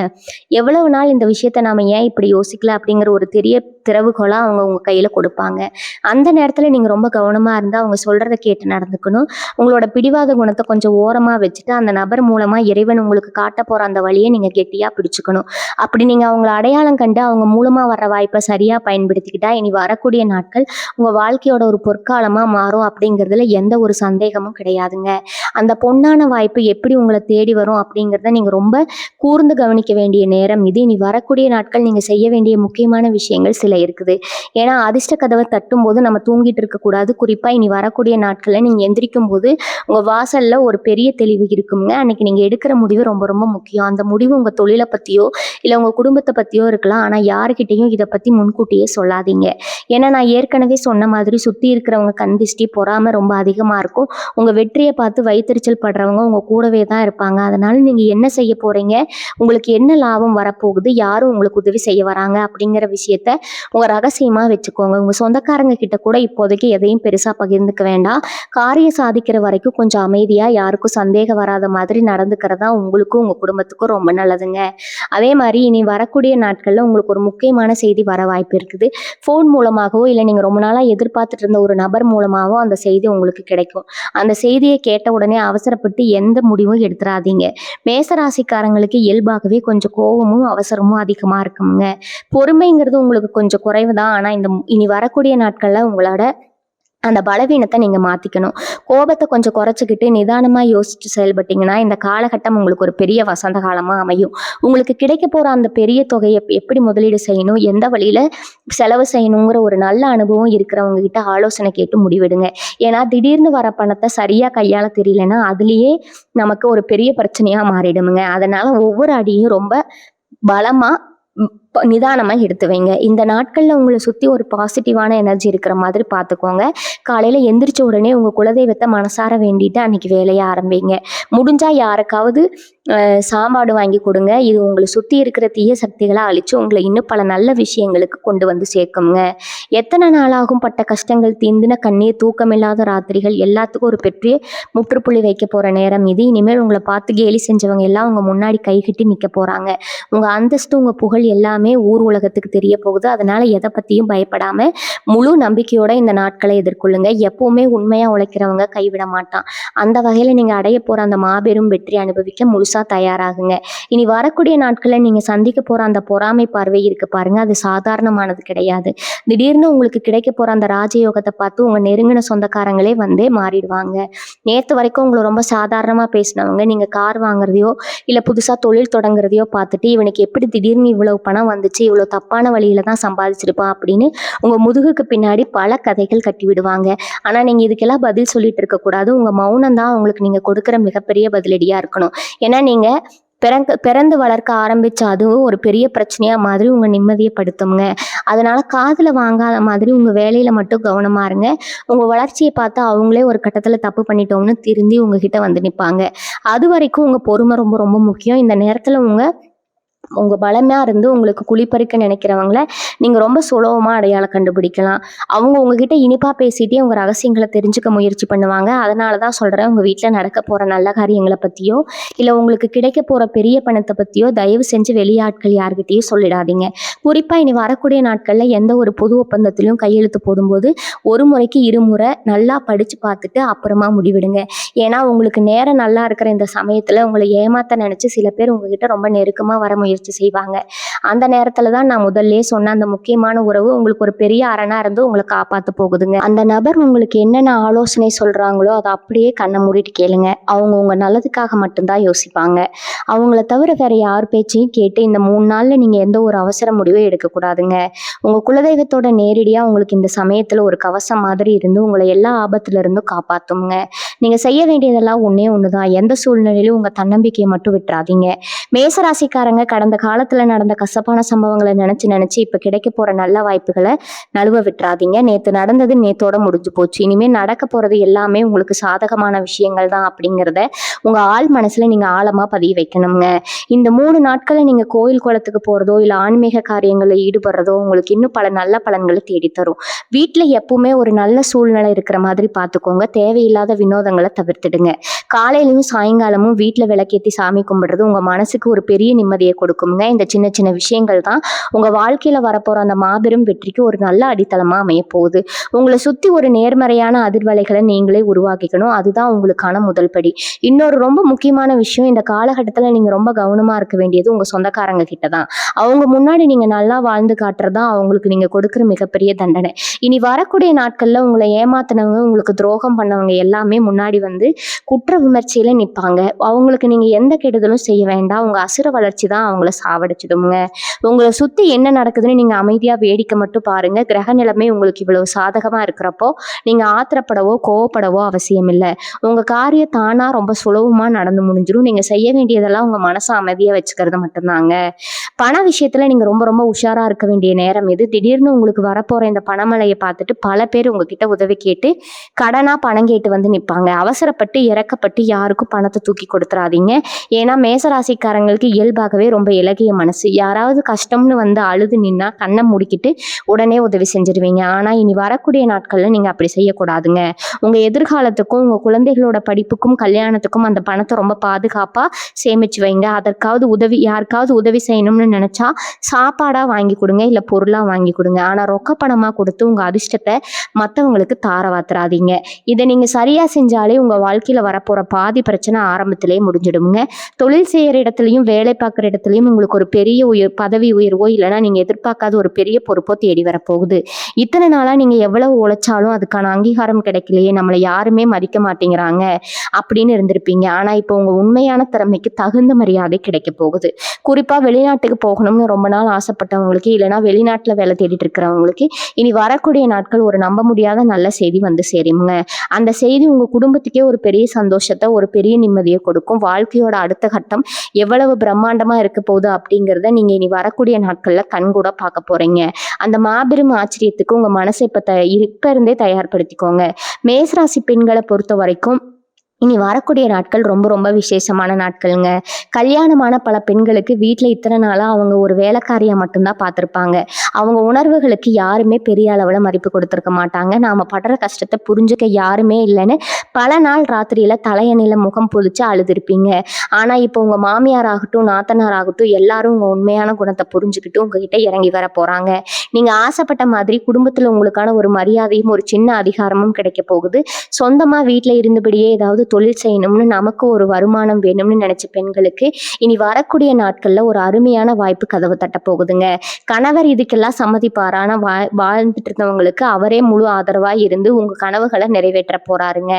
எவ்வளவு நாள் இந்த விஷயத்த நாம ஏன் இப்படி யோசிக்கல அப்படிங்கிற ஒரு பெரிய திறவுகோலா அவங்க உங்க கையில கொடுப்பாங்க. அந்த நேரத்துல நீங்க ரொம்ப கவனமா இருந்தா அவங்க சொல்றதை கேட்டு நடந்துக்கணும். உங்களோட பிடிவாத குணத்தை கொஞ்சம் ஓரமா வச்சுட்டு அந்த நபர் மூலமா இறைவன் உங்களுக்கு காட்ட போற அந்த வழியை நீங்க கெட்டியா பிடிச்சுக்கணும். அப்படி நீங்க அவங்கள அடையாளம் கண்டு அவங்க மூலமா வர்ற வாய்ப்பை சரியா பயன்படுத்திக்கிட்டா இனி வரக்கூடிய நாட்கள் உங்க வாழ்க்கையோட ஒரு பொற்காலமா மாறும் அப்படிங்கிறதுல எந்த ஒரு சந்தேகமும் கிடையாதுங்க. அந்த பொன்னான வாய்ப்பு எப்படி உங்களை தேடி வரும் அப்படிங்கிறத நீங்க ரொம்ப கூர்ந்து கவனிக்க வேண்டிய நேரம் இது. இனி வரக்கூடிய நாட்கள் நீங்க செய்ய வேண்டிய முக்கியமான விஷயங்கள் சில இருக்குது. ஏன்னா அதிர்ஷ்ட கதவை தட்டும் போது நம்ம தூங்கிட்டு இருக்கக்கூடாது. குறிப்பா இனி வரக்கூடிய நாட்கள்ல நீங்க எந்திரிக்கும் போது உங்க வாசல்ல ஒரு பெரிய தெளிவு இருக்குங்க. அன்னைக்கு நீங்க எடுக்கிற முடிவு ரொம்ப ரொம்ப முக்கியம். அந்த முடிவு உங்க தொழிலை பத்தியோ இல்ல உங்க குடும்பத்தை பத்தியோ இருக்கலாம். ஆனா யாருக்கிட்டையும் இதை பத்தி முன்கூட்டியே சொல்லாதீங்க. ஏன்னா நான் ஏற்கனவே சொன்ன மாதிரி சுத்தி இருக்கிறவங்க கண் திஷ்டி, பொறாமை ரொம்ப அதிகமா இருக்கும். உங்க வெற்றியை பார்த்து வயித்தெரிச்சல் படுறவங்க உங்க கூடவே தான் இருப்பாங்க. அதனால நீங்க என்ன செய்ய போறீங்க, உங்களுக்கு என்ன லாபம் வரப்போகுது, யாரும் உங்களுக்கு உதவி செய்ய வராங்க அப்படிங்கிற விஷயத்த உங்க ரகசியமா வச்சுக்கோங்க. உங்க சொந்தக்காரங்க கிட்ட கூட இப்போதைக்கு எதையும் பெருசா பகிர்ந்துக்க வேண்டாம். காரியம் சாதிக்கிற வரைக்கும் கொஞ்சம் அமைதியா, யாருக்கும் சந்தேகம் வராத மாதிரி நடந்துக்கிறதா உங்களுக்கும் உங்க குடும்பத்துக்கும் ரொம்ப நல்லதுங்க. அதே மாதிரி இனி வரக்கூடிய நாட்கள்ல உங்களுக்கு ஒரு முக்கியமான செய்தி வர வாய்ப்பு இருக்குது. ஃபோன் மூலமாகவோ இல்லை நீங்க ரொம்ப நாளா எதிர்பார்த்துட்டு இருந்த ஒரு நபர் மூலமாகவோ அந்த செய்தி உங்களுக்கு கிடைக்கும். அந்த செய்தியை கேட்ட உடனே அவசரப்பட்டு எந்த முடிவும் எடுத்துடாதீங்க. மேசராசிக்காரங்களுக்கு இயல்பாகவே கொஞ்சம் கோபமும் அவசரமும் அதிகமா இருக்குங்க. பொறுமைங்கிறது உங்களுக்கு கொஞ்சம் குறைவு தான். ஆனா இந்த இனி வரக்கூடிய நாட்கள்ல உங்களோட அந்த பலவீனத்தை நீங்க மாத்திக்கணும். கோபத்தை கொஞ்சம் குறைச்சிக்கிட்டு நிதானமா யோசிச்சு செயல்பட்டீங்கன்னா இந்த காலகட்டம் உங்களுக்கு ஒரு பெரிய வசந்த காலமா அமையும். உங்களுக்கு கிடைக்க போற அந்த பெரிய தொகையை எப்படி முதலீடு செய்யணும், எந்த வழியில செலவு செய்யணுங்கிற ஒரு நல்ல அனுபவம் இருக்கிறவங்க கிட்ட ஆலோசனை கேட்டு முடிவெடுங்க. ஏன்னா திடீர்னு வர பணத்தை சரியா கையாள தெரியலன்னா அதுலயே நமக்கு ஒரு பெரிய பிரச்சனையா மாறிடுமுங்க. அதனால ஒவ்வொரு அடியும் ரொம்ப பலமா நிதானமா எடுத்து வைங்க. இந்த நாட்கள்ல உங்கள சுத்தி ஒரு பாசிட்டிவான எனர்ஜி இருக்கிற மாதிரி பார்த்துக்கோங்க. காலையில எந்திரிச்ச உடனே உங்க குலதெய்வத்த மனசார வேண்டிட்டு அன்னைக்கு வேலைய ஆரம்பிங்க. முடிஞ்சா யாருக்காவது சாப்பாடு வாங்கி கொடுங்க. இது உங்கள சுத்தி இருக்கிற தீய சக்திகள அழிச்சு உங்கள இன்னும் பல நல்ல விஷயங்களுக்கு கொண்டு வந்து சேர்க்குங்க. எத்தன நாளாகும் பட்ட கஷ்டங்கள் தீர்ந்துன கண்ணீர், தூக்கமில்லாத ராத்திரிகள் எல்லாத்துக்கும் ஒரு பெரிய முற்றுப்புள்ளி வைக்க போற நேரம் இது. இனிமேல் உங்கள பார்த்து கேலி செஞ்சவங்க எல்லாம் உங்க முன்னாடி கைகட்டி நிக்க போறாங்க. உங்க அந்தஸ்து, உங்க புகழ் எல்லாமே ஊர் உலகத்துக்கு தெரிய போகுது. அதனால எத பத்தியும் பயப்படாம முழு நம்பிக்கையோட இந்த நாட்களை எதிர்கொள்ளுங்க. எப்பவுமே உண்மையா உழைக்கிறவங்க கைவிட மாட்டான். அந்த வகையில நீங்க அடைய போற அந்த மாபெரும் வெற்றி அனுபவிக்க முழுசா தயாராகுங்க. இனி வரக்கூடிய நாட்கள்ல நீங்க சந்திக்க போற அந்த பொறாமை பார்வை இருக்கு பாருங்க, அது சாதாரணமானது கிடையாது. திடீர்னு உங்களுக்கு கிடைக்க போற அந்த ராஜயோகத்தை பார்த்து உங்க நெருங்கின சொந்தக்காரங்களே வந்தே மாறிடுவாங்க. நேத்து வரைக்கும் உங்களை ரொம்ப சாதாரணமா பேசினவங்க நீங்க கார் வாங்குறதையோ இல்ல புதுசா தொழில் தொடங்குறதையோ பார்த்துட்டு இவனுக்கு எப்படி திடீர்னு இவ்வளவு பணம் வந்துச்சு, இவ்வளவு தப்பான வழியில தான் சம்பாதிச்சிருப்பான் அப்படின்னு உங்க முதுகுக்கு பின்னாடி பல கதைகள் கட்டி விடுவாங்க. ஆனா நீங்க இதுக்கெல்லாம் பதில் சொல்லிட்டு இருக்க கூடாது. உங்க மௌனம் தான் உங்களுக்கு நீங்க கொடுக்குற மிகப்பெரிய பதிலடியா இருக்கணும். ஏன்னா நீங்க பிறந்து வளர்க்க ஆரம்பிச்ச அதுவும் ஒரு பெரிய பிரச்சனையா மாதிரி உங்க நிம்மதியை படுத்துங்க. அதனால காதுல வாங்காத மாதிரி உங்க வேலையில மட்டும் கவனமா இருங்க. உங்க வளர்ச்சியை பார்த்து அவங்களே ஒரு கட்டத்துல தப்பு பண்ணிட்டோம்னு திருந்தி உங்ககிட்ட வந்து நிற்பாங்க. அது வரைக்கும் உங்க பொறுமை ரொம்ப ரொம்ப முக்கியம். இந்த நேரத்துல உங்க பலமா இருந்து உங்களுக்கு குழிப்பறிக்க நினைக்கிறவங்கள நீங்க ரொம்ப சுலபமா அடையாளம் கண்டுபிடிக்கலாம். அவங்க உங்ககிட்ட இனிப்பா பேசிட்டே உங்க ரகசியங்களை தெரிஞ்சுக்க முயற்சி பண்ணுவாங்க. அதனாலதான் சொல்றேன், உங்க வீட்டுல நடக்க போற நல்ல காரியங்களை பத்தியோ இல்ல உங்களுக்கு கிடைக்க போற பெரிய பணத்தை பத்தியோ தயவு செஞ்சு வெளியாட்கள் யார்கிட்டயும் சொல்லிடாதீங்க. குறிப்பா இனி வரக்கூடிய நாட்கள்ல எந்த ஒரு பொது ஒப்பந்தத்திலும் கையெழுத்து போடும்போது ஒரு முறைக்கு இருமுறை நல்லா படிச்சு பார்த்துட்டு அப்புறமா முடிவிடுங்க. ஏன்னா உங்களுக்கு நேரம் நல்லா இருக்கிற இந்த சமயத்துல உங்களை ஏமாத்த நினைச்சு சில பேர் உங்ககிட்ட ரொம்ப நெருக்கமா வர முயற்சி செய்வாங்க. அந்த நேரத்துல தான் நான் முதல்ல சொன்ன அந்த முக்கியமான உறவு உங்களுக்கு ஒரு பெரிய அரணா இருந்து உங்களை காப்பாத்த போகுதுங்க. அந்த நபர் உங்களுக்கு என்னென்ன ஆலோசனை சொல்றாங்களோ அதை அப்படியே கண்ணை மூடிட்டு கேளுங்க. அவங்க உங்க நல்லதுக்காக மட்டும்தான் யோசிப்பாங்க. அவங்கள தவிர வேற யார் பேச்சையும் கேட்டு இந்த 3 நாள்ல நீங்க எந்த ஒரு அவசர முடிவும் எடுக்கக்கூடாதுங்க. உங்க குலதெய்வத்தோட நேரடியா உங்களுக்கு இந்த சமயத்துல ஒரு கவசம் மாதிரி இருந்து உங்களை எல்லா ஆபத்துல இருந்தும் காப்பாத்துங்க. நீங்க செய்ய வேண்டியதெல்லாம் ஒன்னே ஒண்ணுதான். எந்த சூழ்நிலையிலும் உங்க தன்னம்பிக்கையை மட்டும் விட்டுறாதீங்க. மேசராசிக்காரங்க கடந்த காலத்துல நடந்த கசப்பான சம்பவங்களை நினைச்சு இப்ப கிடைக்க போற நல்ல வாய்ப்புகளை நழுவ விட்டுறாதீங்க. நேத்து நடந்தது நேத்தோட முடிஞ்சு போச்சு. இனிமே நடக்க போறது எல்லாமே உங்களுக்கு சாதகமான விஷயங்கள் தான் அப்படிங்கிறத உங்க ஆள் மனசுல நீங்க ஆழமா பதிய வைக்கணுங்க. இந்த 3 நாட்களை நீங்க கோயில் குளத்துக்கு போறதோ இல்ல ஆன்மீக காரியங்களில் ஈடுபடுறதோ உங்களுக்கு இன்னும் பல நல்ல பலன்களை தேடித்தரும். வீட்டுல எப்பவுமே ஒரு நல்ல சூழ்நிலை இருக்கிற மாதிரி பார்த்துக்கோங்க. தேவையில்லாத வினோதங்களை தவிர்த்துடுங்க. காலையிலயும் சாயங்காலமும் வீட்டுல விளக்கேற்றி சாமி கும்பிடுறது உங்க மனசுக்கு ஒரு பெரிய நிம்மதியை கொடுக்குங்க. இந்த சின்ன சின்ன விஷயங்கள் தான் உங்க வாழ்க்கையில வரப்போற அந்த மாபெரும் வெற்றிக்கு ஒரு நல்ல அடித்தளமா அமைய போகுது. உங்களை சுத்தி ஒரு நேர்மறையான அதிர்வலைகளை நீங்களே உருவாக்கிக்கணும். அதுதான் உங்களுக்கான முதல் படி. இன்னொரு ரொம்ப முக்கியமான விஷயம், இந்த காலகட்டத்துல நீங்க ரொம்ப கவனமா இருக்க வேண்டியது உங்க சொந்தக்காரங்க கிட்ட தான். அவங்க முன்னாடி நீங்க நல்லா வாழ்ந்து காட்டுறதுதான் அவங்களுக்கு நீங்க கொடுக்குற மிகப்பெரிய தண்டனை. இனி வரக்கூடிய நாட்கள்ல உங்களை ஏமாத்தினவங்க, உங்களுக்கு துரோகம் பண்ணவங்க எல்லாமே முன்னாடி வந்து குற்ற விமர்சையில நிற்பாங்க. அவங்களுக்கு நீங்க எந்த கெடுதலும் செய்ய வேண்டாம். உங்க அசுர வளர்ச்சி தான் அவங்கள சாவடிச்சிடுங்க. உங்களை சுத்தி என்ன நடக்குதுன்னு நீங்க அமைதியா வேடிக்கை மட்டும் பாருங்க. கிரக நிலைமை உங்களுக்கு இவ்வளவு சாதகமா இருக்கிறப்போ நீங்க ஆத்திரப்படவோ கோவப்படவோ அவசியம் இல்லை. உங்க காரியம் தானா ரொம்ப சுலபமா நடந்து முடிஞ்சிடும். நீங்க செய்ய வேண்டியதெல்லாம் உங்க மனசை அமைதியா வச்சுக்கிறது மட்டும்தாங்க. பண விஷயத்துல நீங்க ரொம்ப ரொம்ப உஷாரா இருக்க வேண்டிய நேரம் இது. திடீர்னு உங்களுக்கு வரப்போற இந்த பணமழையை பார்த்துட்டு பல பேர் உங்ககிட்ட உதவி கேட்டு கடனா பணம் கேட்டு வந்து நிற்பாங்க. அவசரப்பட்டு இறக்கப்பட்டு யாருக்கும் பணத்தை தூக்கி கொடுத்துறாதீங்க. ஏன்னா மேசராசிக்காரங்களுக்கு இயல்பாகவே ரொம்ப இலகிய மனசு. யாராவது கஷ்டம்னு வந்து அழுது நின்னா கண்ணை முடிக்கிட்டு உடனே உதவி செஞ்சிருவீங்க. ஆனா இனி வரக்கூடிய நாட்கள்ல நீங்க அப்படி செய்யக்கூடாதுங்க. உங்க எதிர்காலத்துக்கும் உங்க குழந்தைகளோட படிப்புக்கும் கல்யாணத்துக்கும் அந்த பணத்தை ரொம்ப பாதுகாப்பா சேமிச்சு வைங்க. அதற்காவது யாருக்காவது உதவி செய்யணும்னு நினைச்சா சாப்பாடா வாங்கி கொடுங்க, இல்ல பொருளா வாங்கி கொடுங்க. ஆனா ரொக்க பணமா கொடுத்து உங்க அதிர்ஷ்டத்தை மற்றவங்களுக்கு தாரவாத்துறாதீங்க. இதை நீங்க சரியா செஞ்சாலே உங்க வாழ்க்கையில வரப்போற பாதி பிரச்சனை ஆரம்பத்திலே முடிஞ்சிடுங்க. தொழில் செய்யற இடத்துலயும் வேலை பார்க்குற இடத்துலயும் உங்களுக்கு ஒரு பெரிய பதவி உயர்வோ இல்லைன்னா நீங்க எதிர்பார்க்காத ஒரு பெரிய பொறுப்போ தேடி வரப்போகுது. இத்தனை நாளா நீங்க எவ்வளவு உழைச்சாலும் அதுக்கான அங்கீகாரம் கிடைக்கலையே, நம்மளை யாருமே மதிக்க மாட்டேங்கிறாங்க அப்படின்னு இருந்திருப்பீங்க. ஆனா இப்போ உங்க உண்மையான திறமைக்கு தகுந்த மரியாதை கிடைக்க போகுது. குறிப்பா வெளிநாட்டுக்கு போகணும்னு ரொம்ப நாள் ஆசைப்பட்டவங்களுக்கு இல்லைன்னா வெளிநாட்டுல வேலை தேடிட்டு இருக்கிறவங்களுக்கு இனி வரக்கூடிய நாட்கள் ஒரு நம்ப முடியாத நல்ல செய்தி வந்து சேருங்க. அந்த செய்தி உங்க குடும்பத்துக்கே ஒரு பெரிய சந்தோஷத்தை, ஒரு பெரிய நிம்மதியை கொடுக்கும். வாழ்க்கையோட அடுத்த கட்டம் எவ்வளவு பிரம்மாண்டமா இருக்க போகுது அப்படிங்கிறத நீங்கள் இனி வரக்கூடிய நாட்களில் கண்கூட பார்க்க போகிறீங்க. அந்த மாபெரும் ஆச்சரியத்துக்கு உங்கள் மனசை இப்போ இருந்தே தயார்படுத்திக்கோங்க. மேசராசி பெண்களை பொறுத்த வரைக்கும் இனி வரக்கூடிய நாட்கள் ரொம்ப ரொம்ப விசேஷமான நாட்களுங்க. கல்யாணமான பல பெண்களுக்கு வீட்டில் இத்தனை நாளாக அவங்க ஒரு வேலைக்காரியாக மட்டும்தான் பார்த்துருப்பாங்க. அவங்க உணர்வுகளுக்கு யாருமே பெரிய அளவில் மதிப்பு கொடுத்துருக்க மாட்டாங்க. நாம் படுற கஷ்டத்தை புரிஞ்சுக்க யாருமே இல்லைன்னு பல நாள் ராத்திரியில் தலையணையில் முகம் பொதிச்சு அழுதுருப்பீங்க. ஆனால் இப்போ உங்கள் மாமியார் ஆகட்டும், நாத்தனார் ஆகட்டும், எல்லாரும் உங்கள் உண்மையான குணத்தை புரிஞ்சுக்கிட்டு உங்ககிட்ட இறங்கி வர போகிறாங்க. நீங்கள் ஆசைப்பட்ட மாதிரி குடும்பத்தில் உங்களுக்கான ஒரு மரியாதையும் ஒரு சின்ன அதிகாரமும் கிடைக்க போகுது. சொந்தமாக வீட்டில் இருந்தபடியே ஏதாவது தொழில் செய்யணும்னு, நமக்கு ஒரு வருமானம் வேணும்னு நினைச்ச பெண்களுக்கு இனி வரக்கூடிய நாட்கள்ல ஒரு அருமையான வாய்ப்பு கதவு தட்ட போகுதுங்க. கணவர் இதுக்கெல்லாம் சம்மதிப்பார். ஆனா வாழ்ந்துட்டு இருந்தவங்களுக்கு அவரே முழு ஆதரவா இருந்து உங்க கனவுகளை நிறைவேற்ற போறாருங்க.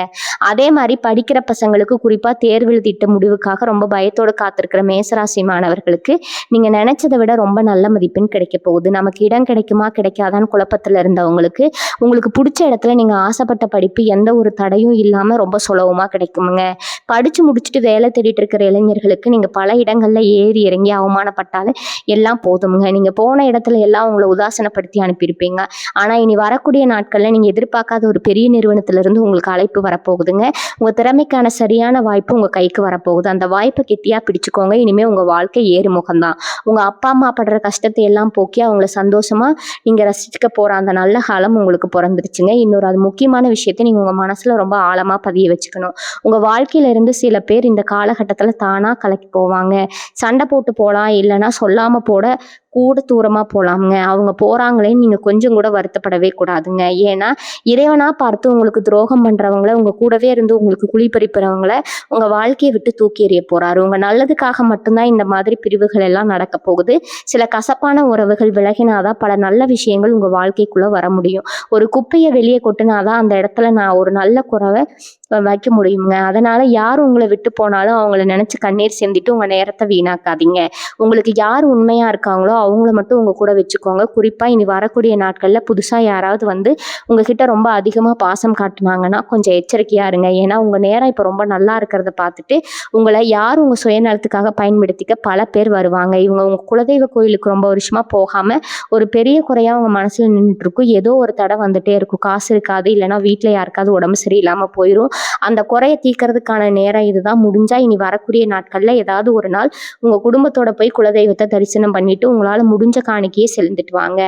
அதே மாதிரி படிக்கிற பசங்களுக்கு, குறிப்பா தேர்வு எழுதிட்ட முடிவுக்காக ரொம்ப பயத்தோடு காத்திருக்கிற மேசராசி மாணவர்களுக்கு நீங்க நினைச்சதை விட ரொம்ப நல்ல மதிப்பெண் கிடைக்க போகுது. நமக்கு இடம் கிடைக்குமா கிடைக்காதான்னு குழப்பத்துல இருந்தவங்களுக்கு உங்களுக்கு பிடிச்ச இடத்துல நீங்க ஆசைப்பட்ட படிப்பு எந்த ஒரு தடையும் இல்லாம ரொம்ப சுலபமா கிடைக்குமுங்க. படிச்சு முடிச்சுட்டு வேலை தேடிட்டு இருக்கிற இளைஞர்களுக்கு நீங்க பல இடங்கள்ல ஏறி இறங்கி அவமானப்பட்டாலும் எல்லாம் போதுமுங்க. நீங்க போன இடத்துல எல்லாம் உங்களை உதாசனப்படுத்தி அனுப்பியிருப்பீங்க. ஆனா இனி வரக்கூடிய நாட்கள்ல நீங்க எதிர்பார்க்காத ஒரு பெரிய நிறுவனத்துல இருந்து உங்களுக்கு அழைப்பு வரப்போகுதுங்க. உங்க திறமைக்கான சரியான வாய்ப்பு உங்க கைக்கு வரப்போகுது. அந்த வாய்ப்பை கெட்டியா பிடிச்சுக்கோங்க. இனிமே உங்க வாழ்க்கை ஏறுமுகம்தான். உங்க அப்பா அம்மா படுற கஷ்டத்தை எல்லாம் போக்கி அவங்கள சந்தோஷமா நீங்க ரசிச்சுக்க போற அந்த நல்ல காலம் உங்களுக்கு பிறந்துருச்சுங்க. இன்னொரு அது முக்கியமான விஷயத்தை நீங்க உங்க மனசுல ரொம்ப ஆழமா பதிய வச்சுக்கணும். உங்க வாழ்க்கையில இருந்து சில பேர் இந்த காலகட்டத்துல தானா கலக்கி போவாங்க. சண்டை போட்டு போலாம், இல்லைன்னா சொல்லாம போட கூட தூரமா போலாமுங்க. அவங்க போறாங்களேன்னு நீங்க கொஞ்சம் கூட வருத்தப்படவே கூடாதுங்க. ஏன்னா இறைவனா பார்த்து உங்களுக்கு துரோகம் பண்றவங்கள, உங்க கூடவே இருந்து உங்களுக்கு குழி பறிப்பறவங்கள உங்க வாழ்க்கையை விட்டு தூக்கி எறிய போறாரு. உங்க நல்லதுக்காக மட்டும்தான் இந்த மாதிரி பிரிவுகள் எல்லாம் நடக்க போகுது. சில கசப்பான உறவுகள் விலகினாதான் பல நல்ல விஷயங்கள் உங்க வாழ்க்கைக்குள்ள வர முடியும். ஒரு குப்பையை வெளியே கொட்டினாதான் அந்த இடத்துல நான் ஒரு நல்ல குறவை வைக்க முடியுங்க. அதனால யார் உங்களை விட்டு போனாலும் அவங்கள நினைச்சு கண்ணீர் சிந்திட்டு உங்க நேரத்தை வீணாக்காதீங்க. உங்களுக்கு யார் உண்மையா இருக்காங்களோ அவங்கள மட்டும் உங்க கூட வச்சுக்கோங்க. குறிப்பா இனி வரக்கூடிய நாட்கள்ல புதுசா யாராவது வந்து உங்ககிட்ட ரொம்ப அதிகமா பாசம் காட்டுனாங்கன்னா கொஞ்சம் எச்சரிக்கையா இருங்க. ஏன்னா உங்க நேரம் இப்ப ரொம்ப நல்லா இருக்கிறத பார்த்துட்டு உங்களை யார் உங்க சுயநலத்துக்காக பயன்படுத்திக்க பல பேர் வருவாங்க. இவங்க உங்க குலதெய்வ கோயிலுக்கு ரொம்ப வருஷமா போகாம ஒரு பெரிய குறையா உங்க மனசுல நின்றுட்டு இருக்கும். ஏதோ ஒரு தடை வந்துட்டே இருக்கும். காசு இருக்காது, இல்லைன்னா வீட்டுல யாருக்காவது உடம்பு சரியில்லாம போயிடும். அந்த குறையை தீர்க்கறதுக்கான நேரம் இதுதான். முடிஞ்சா இனி வரக்கூடிய நாட்கள்ல ஏதாவது ஒரு நாள் உங்க குடும்பத்தோட போய் குலதெய்வத்தை தரிசனம் பண்ணிட்டு உங்களால முடிஞ்ச காணிக்கையே செலுத்திட்டு வாங்க.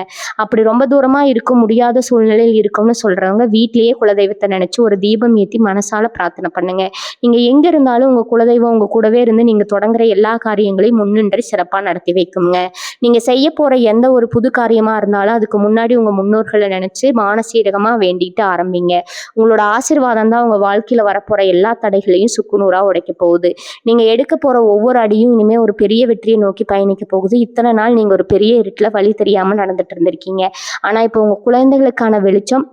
அப்படி ரொம்ப தூரமா இருக்க முடியாத சூழ்நிலையில் இருக்கும்னு சொல்றவங்க வீட்டிலேயே குலதெய்வத்தை நினைச்சு ஒரு தீபம் ஏற்றி மனசால பிரார்த்தனை பண்ணுங்க. நீங்க எங்க இருந்தாலும் உங்க குலதெய்வம் உங்க கூடவே இருந்து நீங்க தொடங்குற எல்லா காரியங்களையும் முன்னின்று சிறப்பா நடத்தி வைக்குங்க. நீங்க செய்ய போற எந்த ஒரு புது காரியமா இருந்தாலும் அதுக்கு முன்னாடி உங்க முன்னோர்களை நினைச்சு மானசீரகமா வேண்டிட்டு ஆரம்பிங்க. உங்களோட ஆசீர்வாதம் தான் உங்க வாழ்க்கையில வரப்போற எல்லா தடைகளையும் சுக்குநூறா உடைக்க போகுது. நீங்க எடுக்க போற ஒவ்வொரு அடியும் இனிமே ஒரு பெரிய வெற்றியை நோக்கி பயணிக்க போகுது. இத்தனை நாள் நீங்க ஒரு பெரிய இருட்டுல வழி தெரியாம நடந்துட்டு இருந்திருக்கீங்க. ஆனா இப்போ உங்க குழந்தைகளுக்கான வெளிச்சம்,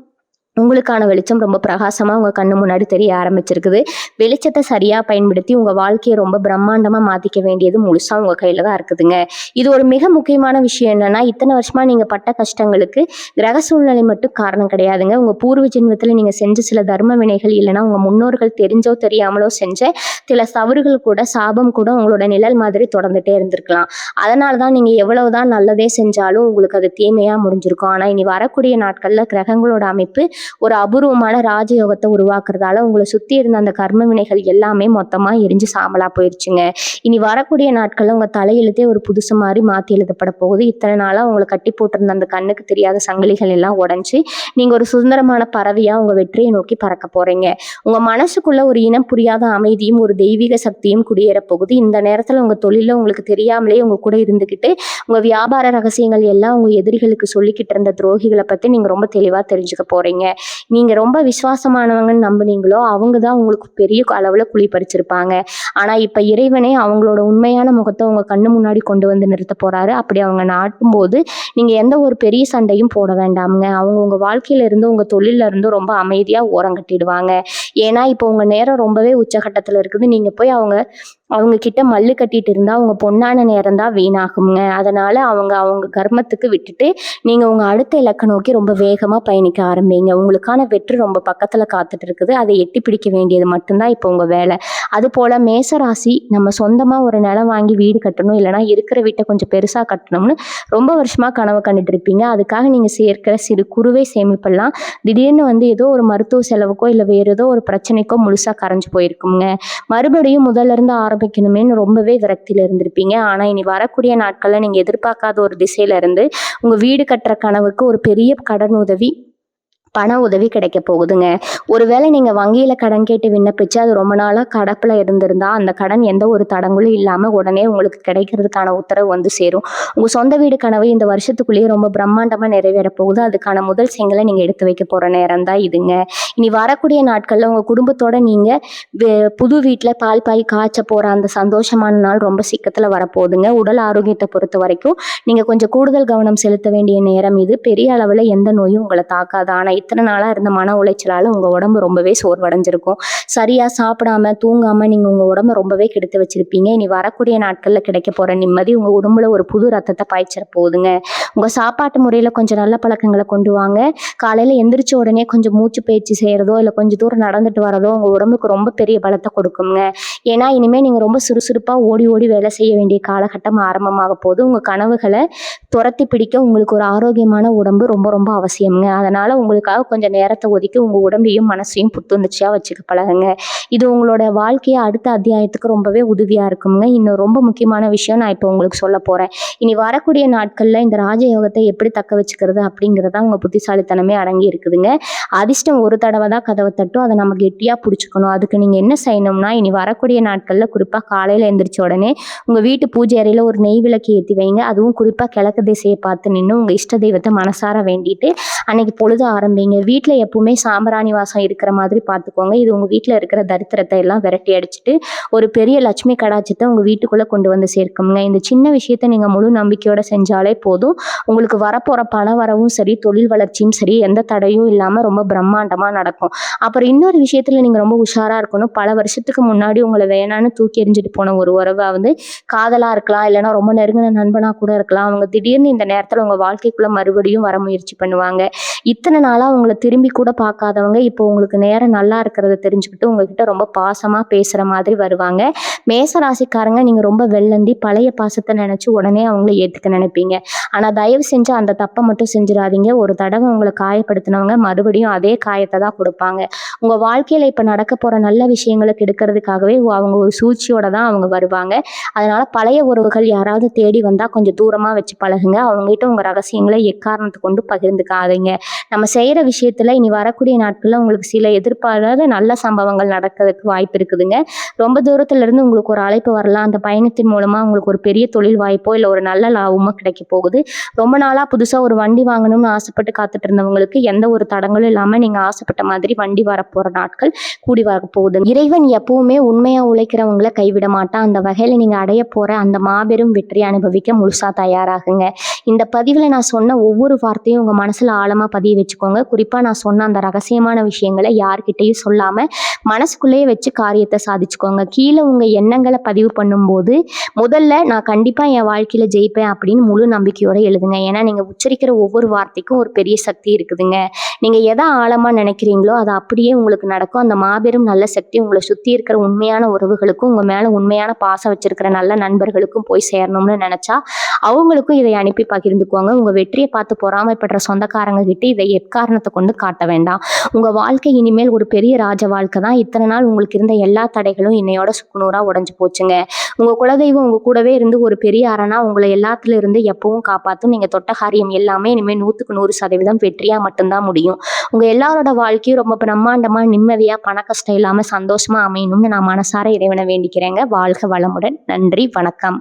உங்களுக்கான வெளிச்சம் ரொம்ப பிரகாசமா உங்க கண்ணு முன்னாடி தெரிய ஆரம்பிச்சிருக்குது. வெளிச்சத்தை சரியா பயன்படுத்தி உங்க வாழ்க்கையை ரொம்ப பிரம்மாண்டமா மாத்திக்க வேண்டியது முழுசா உங்க கையில தான் இருக்குதுங்க. இது ஒரு மிக முக்கியமான விஷயம் என்னன்னா, இத்தனை வருஷமா நீங்க பட்ட கஷ்டங்களுக்கு கிரக சூழ்நிலை மட்டும் காரணம் கிடையாதுங்க. உங்க பூர்வ ஜென்மத்துல நீங்க செஞ்ச சில தர்ம வினைகள், இல்லைன்னா உங்க முன்னோர்கள் தெரிஞ்சோ தெரியாமலோ செஞ்ச சில தவறுகள் கூட, சாபம் கூட உங்களோட நிழல் மாதிரி தொடர்ந்துட்டே இருந்திருக்கலாம். அதனாலதான் நீங்க எவ்வளவுதான் நல்லதே செஞ்சாலும் உங்களுக்கு அது தீமையா முடிஞ்சிருக்கும். ஆனா இனி வரக்கூடிய நாட்கள்ல கிரகங்களோட அமைப்பு ஒரு அபூர்வமான ராஜயோகத்தை உருவாக்குறதால உங்களை சுத்தி இருந்த அந்த கர்ம வினைகள் எல்லாமே மொத்தமா எரிஞ்சு சாம்பலா போயிருச்சுங்க. இனி வரக்கூடிய நாட்கள்ல உங்க தலையெழுத்தே ஒரு புதுசு மாதிரி மாத்தி எழுதப்பட போகுது. இத்தனை நாளா உங்களை கட்டி போட்டிருந்த அந்த கண்ணுக்கு தெரியாத சங்கிலிகள் எல்லாம் உடைஞ்சு நீங்க ஒரு சுதந்திரமான பறவையா உங்க வெற்றியை நோக்கி பறக்க போறீங்க. உங்க மனசுக்குள்ள ஒரு இனம் புரியாத அமைதியும் ஒரு தெய்வீக சக்தியும் குடியேற போகுது. இந்த நேரத்துல உங்க தொழில உங்களுக்கு தெரியாமலே உங்க கூட இருந்துகிட்டு உங்க வியாபார ரகசியங்கள் எல்லாம் உங்க எதிரிகளுக்கு சொல்லிக்கிட்டு இருந்த துரோகிகளை பத்தி நீங்க ரொம்ப தெளிவா தெரிஞ்சுக்க போறீங்க. நீங்க ரொம்ப விசுவாசமானவங்கன்னு நம்புனீங்களோ அவங்க தான் உங்களுக்கு பெரிய அளவுல குழி பறிச்சிருப்பாங்க. ஆனா இப்ப இறைவனே அவங்களோட உண்மையான முகத்தை உங்க கண்ணு முன்னாடி கொண்டு வந்து நிறுத்த போறாரு. அப்படி அவங்க நாட்டும் போது நீங்க எந்த ஒரு பெரிய சண்டையும் போட வேண்டாமுங்க. அவங்க உங்க வாழ்க்கையில இருந்து உங்க தொழில இருந்து ரொம்ப அமைதியா ஓரங்கட்டிடுவாங்க. ஏன்னா இப்போ உங்க நேரம் ரொம்பவே உச்சகட்டத்துல இருக்குது. நீங்க போய் அவங்க அவங்க கிட்ட மல்லு கட்டிட்டு இருந்தா உங்க பொன்னான நேரம் தான் வீணாகுங்க. அதனால அவங்க கர்மத்துக்கு விட்டுட்டு நீங்க உங்க அடுத்த இலக்க நோக்கி ரொம்ப வேகமா பயணிக்க ஆரம்பிங்க. உங்களுக்கான வெற்றி ரொம்ப பக்கத்துல காத்துட்டு இருக்குது. அதை எட்டி பிடிக்க வேண்டியது மட்டும்தான் இப்போ உங்க வேலை. அதுபோல மேசராசி நம்ம சொந்தமா ஒரு நிலம் வாங்கி வீடு கட்டணும், இல்லைன்னா இருக்கிற வீட்டை கொஞ்சம் பெருசா கட்டணும்னு ரொம்ப வருஷமா கனவு கண்டுட்டு இருப்பீங்க. அதுக்காக நீங்க சேர்க்கிற சிறு குறுவை சேமிப்பெல்லாம் திடீர்னு ஏதோ ஒரு மருத்துவ செலவுக்கோ இல்லை வேற ஏதோ ஒரு பிரச்சனைக்கோ முழுசா கரைஞ்சு போயிருக்குங்க. மறுபடியும் முதல்ல இருந்து ஆரம்பிக்கணுமேன்னு ரொம்பவே விரக்தியில இருந்திருப்பீங்க. ஆனா இனி வரக்கூடிய நாட்கள்ல நீங்க எதிர்பார்க்காத ஒரு திசையில இருந்து உங்க வீடு கட்டுற கனவுக்கு ஒரு பெரிய கடன் உதவி, பண உதவி கிடைக்க போகுதுங்க. ஒருவேளை நீங்க வங்கியில கடன் கேட்டு விண்ணப்பிச்சு அது ரொம்ப நாளா கடப்புல இருந்திருந்தா அந்த கடன் எந்த ஒரு தடங்களும் இல்லாம உடனே உங்களுக்கு கிடைக்கிறதுக்கான உத்தரவு சேரும். உங்க சொந்த வீடு கனவு இந்த வருஷத்துக்குள்ளேயே ரொம்ப பிரம்மாண்டமா நிறைவேற போகுது. அதுக்கான முதல் செங்கலை நீங்க எடுத்து வைக்க போற நேரம் தான் இதுங்க. இனி வரக்கூடிய நாட்கள்ல உங்க குடும்பத்தோட நீங்க புது வீட்டுல பால் பாய் காய்ச்ச போற அந்த சந்தோஷமான நாள் ரொம்ப சீக்கிரத்துல வரப்போகுதுங்க. உடல் ஆரோக்கியத்தை பொறுத்த வரைக்கும் நீங்க கொஞ்சம் கூடுதல் கவனம் செலுத்த வேண்டிய நேரம் இது. பெரிய அளவுல எந்த நோயும் உங்களை தாக்காது. ஆனா இத்தனை நாளா இருந்த மன உளைச்சலால உங்க உடம்பு ரொம்பவே சோர்வடைஞ்சிருக்கும். சரியா சாப்பிடாம தூங்காம நீங்க உங்க உடம்ப ரொம்பவே கெடுத்து வச்சிருப்பீங்க. இனி வரக்கூடிய நாட்கள்ல கிடைக்க போற நிம்மதி உங்க உடம்புல ஒரு புது ரத்தத்தை பாய்ச்சிட போகுதுங்க. உங்க சாப்பாட்டு முறையில கொஞ்சம் நல்ல பழக்கங்களை கொண்டு வாங்க. காலையில எந்திரிச்ச உடனே கொஞ்சம் மூச்சு பயிற்சி செய்யறதோ இல்லை கொஞ்சம் தூரம் நடந்துட்டு வரதோ உங்க உடம்புக்கு ரொம்ப பெரிய பலத்தை கொடுக்குங்க. ஏன்னா இனிமே நீங்க ரொம்ப சுறுசுறுப்பா ஓடி ஓடி வேலை செய்ய வேண்டிய காலகட்டம் ஆரம்பமாக போகுது. உங்க கனவுகளை துரத்தி பிடிக்க உங்களுக்கு ஒரு ஆரோக்கியமான உடம்பு ரொம்ப ரொம்ப அவசியம்ங்க. அதனால உங்களுக்காக கொஞ்சம் நேரத்தை ஒதுக்கி உங்க உடம்பையும் மனசையும் புத்துணர்ச்சியா வச்சுக்க பழகுங்க. இது உங்களோட வாழ்க்கையை அடுத்த அத்தியாயத்துக்கு ரொம்பவே உதவியா இருக்குங்க. இன்னும் ரொம்ப முக்கியமான விஷயம் நான் இப்போ உங்களுக்கு சொல்ல போறேன். இனி வரக்கூடிய நாட்கள்ல இந்த ராஜயோகத்தை எப்படி தக்க வச்சுக்கிறது அப்படிங்கிறதா உங்க புத்திசாலித்தனமே அடங்கி இருக்குதுங்க. அதிர்ஷ்டம் ஒரு தடவை தான் கதவை தட்டும், அதை நம்ம கெட்டியா பிடிச்சிக்கணும். அதுக்கு நீங்க என்ன செய்யணும்னா, இனி வரக்கூடிய நாட்கள்ல குறிப்பா காலையில எந்திரிச்ச உடனே உங்க வீட்டு பூஜை அறையில ஒரு நெய் விளக்கு ஏற்றி வைங்க. அதுவும் குறிப்பா கிழக்கு திசையை பார்த்து நின்று உங்க இஷ்ட தெய்வத்தை மனசார வேண்டிட்டு அன்னைக்கு பொழுது ஆரம்பிங்க. வீட்டில் எப்பவுமே சாம்பிராணி வாசம் இருக்கிற மாதிரி பார்த்துக்கோங்க. இது உங்கள் வீட்டில் இருக்கிற தரித்திரத்தை எல்லாம் விரட்டி அடிச்சுட்டு ஒரு பெரிய லட்சுமி கடாட்சத்தை உங்கள் வீட்டுக்குள்ளே கொண்டு வந்து சேர்க்குங்க. இந்த சின்ன விஷயத்தை நீங்கள் முழு நம்பிக்கையோடு செஞ்சாலே போதும். உங்களுக்கு வரப்போகிற பண வரவும் சரி, தொழில் வளர்ச்சியும் சரி, எந்த தடையும் இல்லாமல் ரொம்ப பிரம்மாண்டமாக நடக்கும். அப்புறம் இன்னொரு விஷயத்தில் நீங்கள் ரொம்ப உஷாராக இருக்கணும். பல வருஷத்துக்கு முன்னாடி உங்களை வேணான்னு தூக்கி எறிஞ்சிட்டு போன ஒரு உறவை காதலாக இருக்கலாம், இல்லைன்னா ரொம்ப நெருங்கின நண்பனாக கூட இருக்கலாம். அவங்க திடீர்னு இந்த நேரத்தில் உங்கள் வாழ்க்கைக்குள்ளே மறுபடியும் வர முயற்சி பண்ணுவாங்க. இத்தனை நாளாக உங்களை திரும்பி கூட பார்க்காதவங்க இப்போ உங்களுக்கு நேரம் நல்லா இருக்கிறத தெரிஞ்சுக்கிட்டு உங்ககிட்ட ரொம்ப பாசமாக பேசுகிற மாதிரி வருவாங்க. மேசராசிக்காரங்க நீங்கள் ரொம்ப வெள்ளந்தி பழைய பாசத்தை நினச்சி உடனே அவங்கள ஏற்றுக்க நினைப்பீங்க. ஆனால் தயவு செஞ்சு அந்த தப்பை மட்டும் செஞ்சிடாதீங்க. ஒரு தடவை உங்களை காயப்படுத்தினவங்க மறுபடியும் அதே காயத்தை தான் கொடுப்பாங்க. உங்கள் வாழ்க்கையில் இப்போ நடக்க போகிற நல்ல விஷயங்களை கெடுக்கிறதுக்காகவே அவங்க ஒரு சூழ்ச்சியோட தான் அவங்க வருவாங்க. அதனால் பழைய உறவுகள் யாராவது தேடி வந்தால் கொஞ்சம் தூரமாக வச்சு பழகுங்க. அவங்ககிட்ட உங்கள் ரகசியங்களை எக்காரணத்தை கொண்டு பகிர்ந்துக்காதீங்க. நம்ம செய்கிற விஷயத்தில் இனி வரக்கூடிய நாட்களில் உங்களுக்கு சில எதிர்பாராத நல்ல சம்பவங்கள் நடக்கிறதுக்கு வாய்ப்பு இருக்குதுங்க. ரொம்ப தூரத்துலேருந்து உங்களுக்கு ஒரு அழைப்பு வரலாம். அந்த பயணத்தின் மூலமாக உங்களுக்கு ஒரு பெரிய தொழில் வாய்ப்போ இல்லை ஒரு நல்ல லாபமோ கிடைக்க போகுது. ரொம்ப நாளாக புதுசாக ஒரு வண்டி வாங்கணும்னு ஆசைப்பட்டு காத்துட்டு இருந்தவங்களுக்கு எந்த ஒரு தடங்களும் இல்லாமல் நீங்கள் ஆசைப்பட்ட மாதிரி வண்டி வரப்போகிற நாட்கள் கூடி வர போகுது. இறைவன் எப்பவுமே உண்மையாக உழைக்கிறவங்களை கைவிட மாட்டான். அந்த வகையில் நீங்கள் அடைய போகிற அந்த மாபெரும் வெற்றியை அனுபவிக்க முழுசாக தயாராகுங்க. இந்த பதிவில் நான் சொன்ன ஒவ்வொரு வார்த்தையும் உங்கள் மனசில் ஆழமாக பதிய வச்சுக்கோங்க. குறிப்பாக நான் சொன்ன அந்த ரகசியமான விஷயங்களை யார்கிட்டையும் சொல்லாமல் மனசுக்குள்ளேயே வச்சு காரியத்தை சாதிச்சுக்கோங்க. கீழே உங்கள் எண்ணங்களை பதிவு பண்ணும்போது முதல்ல நான் கண்டிப்பாக என் வாழ்க்கையில் ஜெயிப்பேன் அப்படின்னு முழு நம்பிக்கையோடு எழுதுங்க. ஏன்னா நீங்கள் உச்சரிக்கிற ஒவ்வொரு வார்த்தைக்கும் ஒரு பெரிய சக்தி இருக்குதுங்க. நீங்கள் எதை ஆழமாக நினைக்கிறீங்களோ அது அப்படியே உங்களுக்கு நடக்கும். அந்த மாபெரும் நல்ல சக்தி உங்களை சுற்றி இருக்கிற உண்மையான உறவுகளுக்கும் உங்கள் மேலே உண்மையான பாசம் வச்சிருக்கிற நல்ல நண்பர்களுக்கும் போய் சேரணும்னு நினச்சா அவங்களுக்கும் இதை அனுப்பி பகிர்ந்துக்குவாங்க. உங்கள் வெற்றியை பார்த்து பொறாமைப்படுற சொந்தக்காரங்க கிட்ட இதை எக்காரணத்தை கொண்டு காட்ட வேண்டாம். உங்கள் வாழ்க்கை இனிமேல் ஒரு பெரிய ராஜ வாழ்க்கை தான். இத்தனை நாள் உங்களுக்கு இருந்த எல்லா தடைகளும் இன்னையோட சுக்குநூறாக உடஞ்சி போச்சுங்க. உங்கள் குலதெய்வம் உங்கள் கூடவே இருந்து ஒரு பெரிய அரணா உங்களை எல்லாத்துல இருந்து எப்பவும் காப்பாற்றும். நீங்கள் தொட்ட காரியம் எல்லாமே இனிமேல் 100% வெற்றியாக மட்டும்தான் முடியும். உங்கள் எல்லாரோட வாழ்க்கையும் ரொம்ப பிரம்மாண்டமாக நிம்மதியாக பண கஷ்டம் இல்லாமல் சந்தோஷமாக அமையணும்னு நான் மனசார இறைவனை வேண்டிக்கிறேங்க. வாழ்க வளமுடன். நன்றி, வணக்கம்.